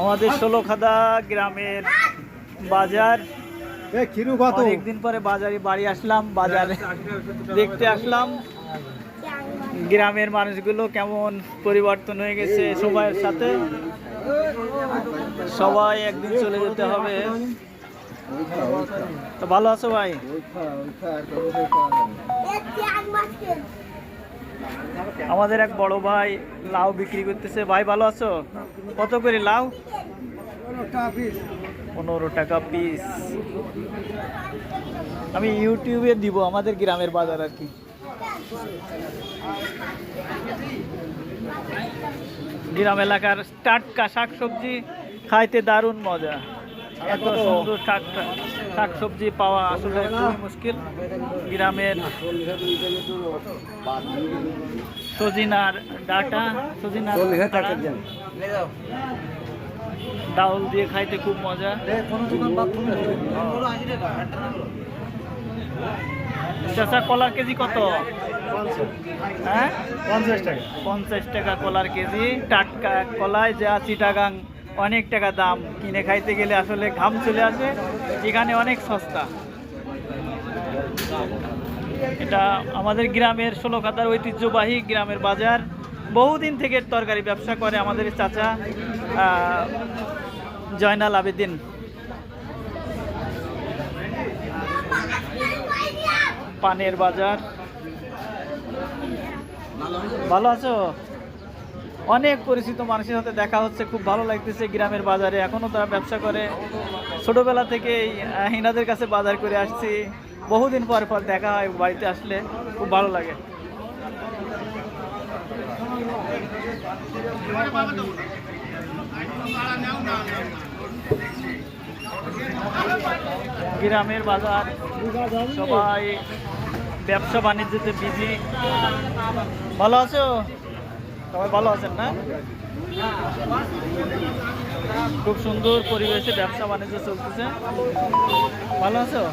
আমাদের ষোলখাদা গ্রামের বাজার। অনেকদিন পরে বাজারে বাড়ি আসলাম, বাজারে দেখতে আসলাম গ্রামের মানুষগুলো কেমন পরিবর্তন হয়ে গেছে সময়ের সাথে। সবাই একদিন চলে যেতে হবে। তো ভালো আছো ভাই? আমাদের এক বড় ভাই লাউ বিক্রি করতেছে। ভাই ভালো আছো? কত করে লাউ? 15 টাকা পিস। আমি ইউটিউবে দিব আমাদের গ্রামের বাজার আর কি। গ্রাম এলাকার টাটকা শাকসবজি খাইতে দারুণ মজা। এত সুন্দর টাটকা শাকসবজি পাওয়া আসলে খুবই মুশকিল। গ্রামের সজিনার ডাটা, সজিনার ডাউল দিয়ে খাইতে খুব মজা। চাচা কলার কেজি কত? হ্যাঁ 50 টাকা। 50 টাকা কলার কেজি। টাটকা কলায় যা চিটাগাং অনেক টাকা দাম, কিনে খাইতে গেলে আসলে ঘাম চলে আসে। এখানে অনেক সস্তা। এটা আমাদের গ্রামের ষোলখাদার ঐতিহ্যবাহী গ্রামের বাজার। বহুদিন থেকে তরকারি ব্যবসা করে আমাদের চাচা জয়নাল আবেদিন। পানের বাজার। ভালো আছো? অনেক পরিচিত মানুষের সাথে দেখা হচ্ছে, খুব ভালো লাগতেছে। গ্রামের বাজারে এখনো তারা ব্যবসা করে। ছোটবেলা থেকেই হিনাদের কাছে বাজার করে আসছি। বহুদিন পর পর দেখা হয়, বাড়িতে আসলে খুব ভালো লাগে। গ্রামের বাজার, সবাই ব্যবসা বাণিজ্যতে বিজি। ভালো আছো? সবাই ভালো আছেন না? খুব সুন্দর পরিবেশে ব্যবসা বাণিজ্য চলতেছে। ভালো আছো?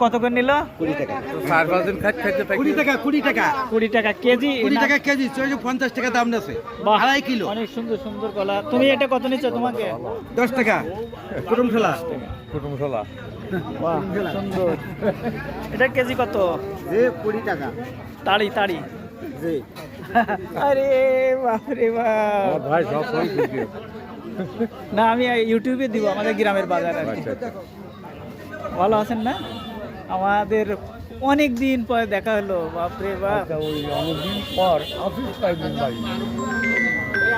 কত করে নিল? 20 টাকা। 4-5 দিন খাইতে 20 টাকা। 20 টাকা 20 টাকা কেজি। 20 টাকা কেজি। 50 টাকা দাম আছে। 2.5 কিলো। অনেক সুন্দর সুন্দর কলা। তুমি এটা কত নিচ্ছ? তোমাকে 10 টাকা। কুটুমশলা। কুটুমশলা। বাহ সুন্দর। এটা কেজি কত? 20 টাকা। তাড়ি তাড়ি। জি। আরে বাপ রে বাপ ভাই, সব সই দিবে না, আমি ইউটিউবে দিব আমাদের গ্রামের বাজার আর কি। ভালো আছেন না? আমাদের অনেক দিন পরে দেখা হলো। বাপ রে বাপ, ওই অনেক দিন পর অফিস পাইবেন ভাই।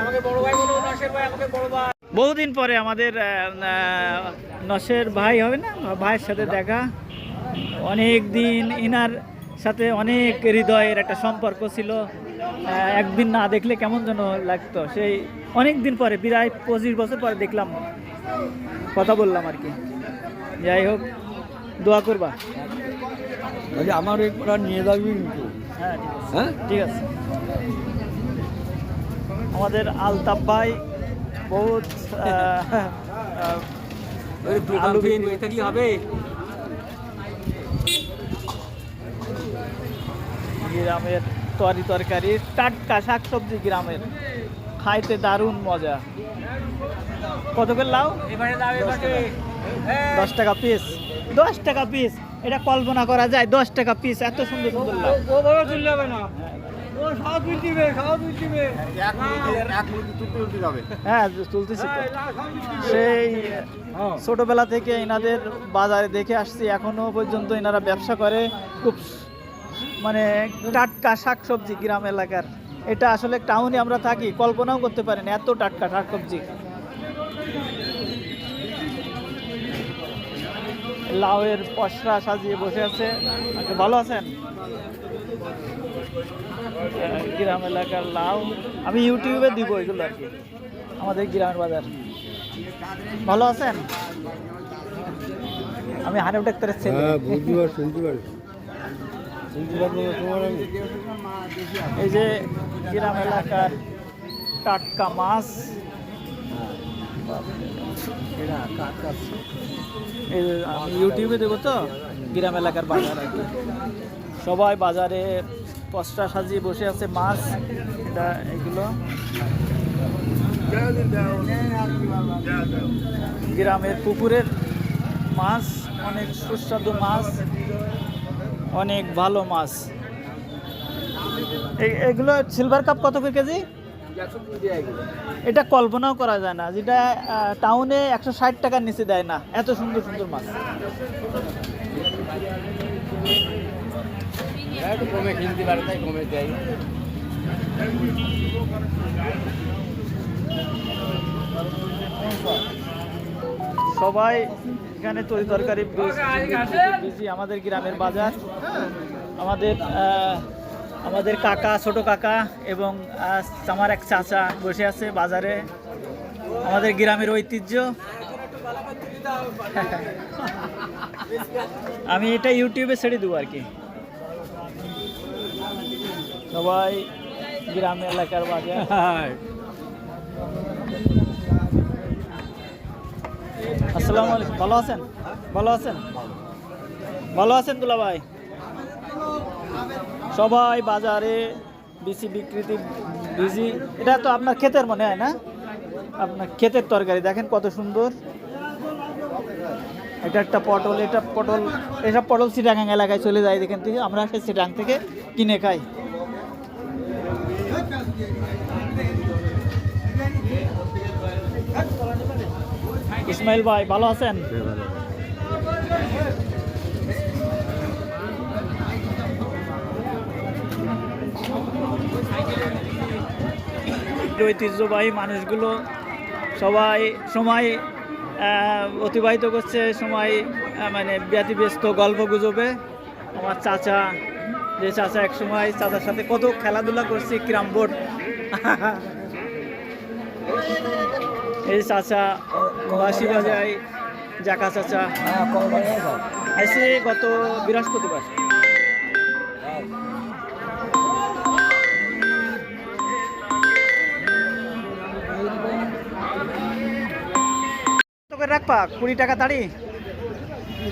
আমাকে বড় ভাই বলো, নশের ভাই আমাকে বড় ভাই। বহুদিন পরে আমাদের নশের ভাই হবে না, ভাইয়ের সাথে দেখা। অনেক দিন ইনার সাথে অনেক হৃদয়ের একটা সম্পর্ক ছিল। একদিন না দেখলে কেমন যেন লাগতো। সেই অনেক দিন পরে, প্রায় 25 বছর পরে দেখলাম, কথা বললাম আর কি। যাই হোক, দোয়া করবা। আমার একবার নিয়ে যাবি কিন্তু। হ্যাঁ ঠিক আছে। আমাদের আলতাফ ভাই বহুত আলু বিক্রি হবে। গ্রামের তরকারি, টাটকা শাকসবজি গ্রামের, খাইতে দারুণ মজা। কত করে লাউ? 10 টাকা পিস। 10 টাকা পিস, এটা কল্পনা করা যায়? 10 টাকা পিস, এত সুন্দর সুন্দর লাউ। হ্যাঁ তুলতেছি তো। সেই ছোটবেলা থেকে এনাদের বাজারে দেখে আসছি, এখনো পর্যন্ত এনারা ব্যবসা করে। খুব মানে টাটকা শাকসবজি গ্রাম এলাকার। এটা আসলে টাউনে আমরা থাকি, কল্পনাও করতে পারি না এত টাটকা শাকসবজি। লাউয়ের পসরা সাজিয়ে বসে আছে। ভালো আছেন? গ্রাম এলাকার লাউ আমি ইউটিউবে দিব এগুলো আর কি, আমাদের গ্রামের বাজার। ভালো আছেন? আমি হানিফ ডাক্তারের ছেলে। এই যে গ্রাম এলাকার টাটকা মাছ, আমি ইউটিউবে দেবো তো, গ্রাম এলাকার বাজার আর কি। সবাই বাজারে পসরা সাজিয়ে বসে আছে, মাছ এটা এগুলো গ্রামের পুকুরের মাছ, অনেক সুস্বাদু মাছ, অনেক ভালো মাছ। এগুলো সিলভার কাপ কত করে কেজি? এটা কল্পনাও করা যায় না, যেটা টাউনে 160 টাকার নিচে দেয় না, এত সুন্দর সুন্দর মাছ। কমে কিনতে পারে তাই কমে দেয়। সবাই এখানে তরি তরকারি বিজি। আমাদের গ্রামের বাজার, আমাদের কাকা, ছোট কাকা এবং আমার এক চাচা বসে আছে বাজারে। আমাদের গ্রামের ঐতিহ্য। আমি এটা ইউটিউবে ছেড়ে দেবো আর কি। সবাই গ্রাম এলাকার বাজার। আসসালামু আলাইকুম, ভালো আছেন? ভালো আছেন? ভালো আছেন দুলা ভাই? সবাই বাজারে বিচি বিক্রিতে বিজি। এটা তো আপনার ক্ষেতের মনে হয় না? আপনার ক্ষেতের তরকারি দেখেন কত সুন্দর। এটা একটা পটল, এটা পটল, এসব পটল চিটাগাং এলাকায় চলে যায় এখান থেকে, আমরা সেই চিটাগাং থেকে কিনে খাই। ইসমাইল ভাই ভালো আছেন? ঐতিহ্যবাহী মানুষগুলো সবাই সময় অতিবাহিত করছে, সময় মানে ব্যতিব্যস্ত গল্প গুজবে। আমার চাচা, যে চাচা এক সময় চাচার সাথে কত খেলাধুলা করছি ক্যারাম বোর্ড। এই চাচা বাঁশি বাজায়, জাকা চাচা আসে গত বৃহস্পতিবার। রাখবা 20 টাকা তাড়ি,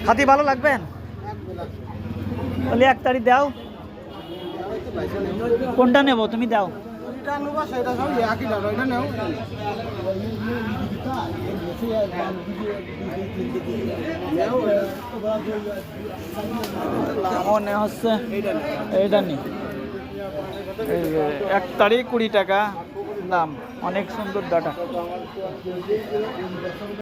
হাতি ভালো লাগবেন তাহলে 1 তাড়ি দাও। কোনটা নেব তুমি দাও। মনে হচ্ছে এইটা নি, 1 তাড়ি 20 টাকা দাম, অনেক সুন্দর ডাটা।